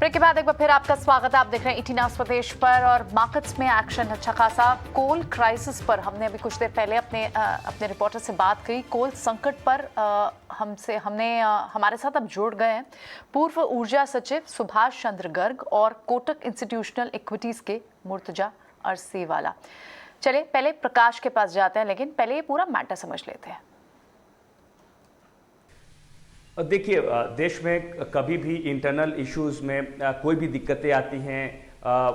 Break के बाद एक बार फिर आपका स्वागत है। आप देख रहे हैं 18 आवर्स प्रदेश पर और मार्केट्स में एक्शन अच्छा खासा। कोल क्राइसिस पर हमने अभी कुछ देर पहले अपने रिपोर्टर से बात की। कोल संकट पर हमारे साथ अब जुड़ गए हैं पूर्व ऊर्जा सचिव सुभाष चंद्र गर्ग और कोटक इंस्टीट्यूशनल इक्विटीज के मुर्तजा अरसीवाला। चलिए पहले प्रकाश के पास जाते हैं, लेकिन पहले ये पूरा मैटर समझ लेते हैं। देखिए, देश में कभी भी इंटरनल इश्यूज में कोई भी दिक्कतें आती हैं,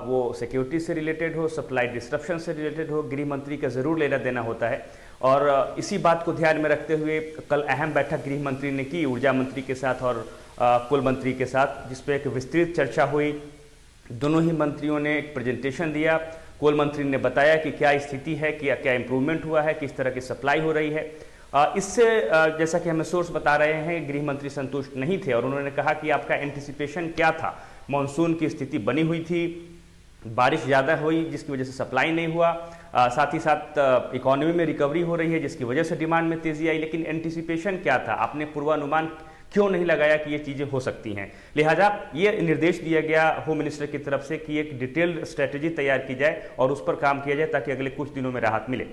वो सिक्योरिटी से रिलेटेड हो, सप्लाई डिस्ट्रप्शन से रिलेटेड हो, गृह मंत्री का ज़रूर लेना देना होता है। और इसी बात को ध्यान में रखते हुए कल अहम बैठक गृह मंत्री ने की ऊर्जा मंत्री के साथ और कोल मंत्री के साथ, जिसपे एक विस्तृत चर्चा हुई। दोनों ही मंत्रियों ने एक प्रेजेंटेशन दिया। कोल मंत्री ने बताया कि क्या स्थिति है, क्या इम्प्रूवमेंट हुआ है, किस तरह की सप्लाई हो रही है। इससे जैसा कि हमें सोर्स बता रहे हैं, गृह मंत्री संतुष्ट नहीं थे और उन्होंने कहा कि आपका एंटिसिपेशन क्या था। मानसून की स्थिति बनी हुई थी, बारिश ज़्यादा हुई जिसकी वजह से सप्लाई नहीं हुआ, साथ ही साथ इकोनॉमी में रिकवरी हो रही है जिसकी वजह से डिमांड में तेजी आई, लेकिन एंटिसिपेशन क्या था, आपने पूर्वानुमान क्यों नहीं लगाया कि ये चीज़ें हो सकती हैं। लिहाजा ये निर्देश दिया गया होम मिनिस्टर की तरफ से कि एक डिटेल्ड स्ट्रेटेजी तैयार की जाए और उस पर काम किया जाए ताकि अगले कुछ दिनों में राहत मिले।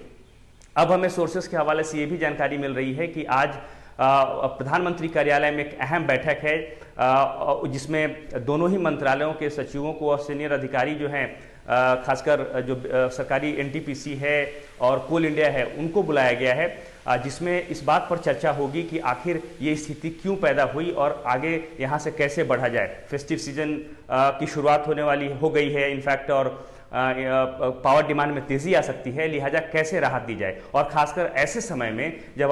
अब हमें सोर्सेस के हवाले से ये भी जानकारी मिल रही है कि आज प्रधानमंत्री कार्यालय में एक अहम बैठक है, जिसमें दोनों ही मंत्रालयों के सचिवों को और सीनियर अधिकारी जो हैं, खासकर जो सरकारी एनटीपीसी है और कोल इंडिया है, उनको बुलाया गया है, जिसमें इस बात पर चर्चा होगी कि आखिर ये स्थिति क्यों पैदा हुई और आगे यहाँ से कैसे बढ़ा जाए। फेस्टिव सीजन की शुरुआत होने वाली हो गई है इनफैक्ट, और पावर डिमांड में तेजी आ सकती है, लिहाजा कैसे राहत दी जाए। और खासकर ऐसे समय में जब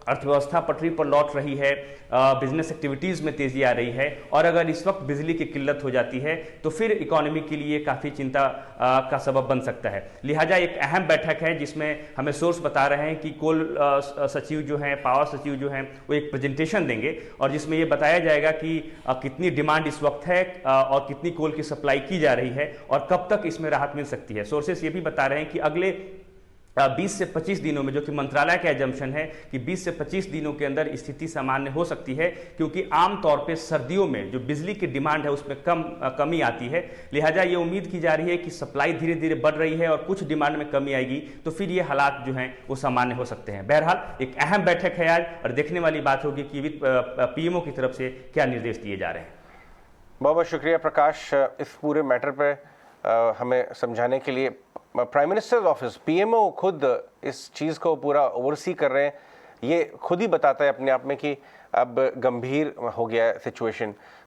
अर्थव्यवस्था पटरी पर लौट रही है, बिजनेस एक्टिविटीज़ में तेजी आ रही है, और अगर इस वक्त बिजली की किल्लत हो जाती है तो फिर इकोनॉमी के लिए काफ़ी चिंता का सबब बन सकता है। लिहाजा एक अहम बैठक है जिसमें हमें सोर्स बता रहे हैं कि कोल सचिव जो हैं, पावर सचिव जो हैं, वो एक प्रेजेंटेशन देंगे और जिसमें ये बताया जाएगा कि कितनी डिमांड इस वक्त है और कितनी कोल की सप्लाई की जा रही है और कब तक इसमें राहत मिल सकती है। सोर्सेस ये भी बता रहे हैं कि अगले 20 से 25 दिनों में, जो कि मंत्रालय का एजम्पशन है कि 20 से 25 दिनों के अंदर स्थिति सामान्य हो सकती है, क्योंकि आमतौर पे सर्दियों में जो बिजली की डिमांड है उसमें कमी आती है। लिहाजा ये उम्मीद की जा रही है कि सप्लाई धीरे धीरे बढ़ रही है और कुछ डिमांड में कमी आएगी तो फिर ये हालात जो हैं वो सामान्य हो सकते हैं। बहरहाल एक अहम बैठक है आज और देखने वाली बात होगी कि पीएमओ की तरफ से क्या निर्देश दिए जा रहे हैं। बहुत बहुत शुक्रिया प्रकाश, इस पूरे मैटर पर हमें समझाने के लिए। प्राइम मिनिस्टर्स ऑफिस, पीएमओ खुद इस चीज़ को पूरा ओवरसी कर रहे हैं, ये खुद ही बताता है अपने आप में कि अब गंभीर हो गया है सिचुएशन।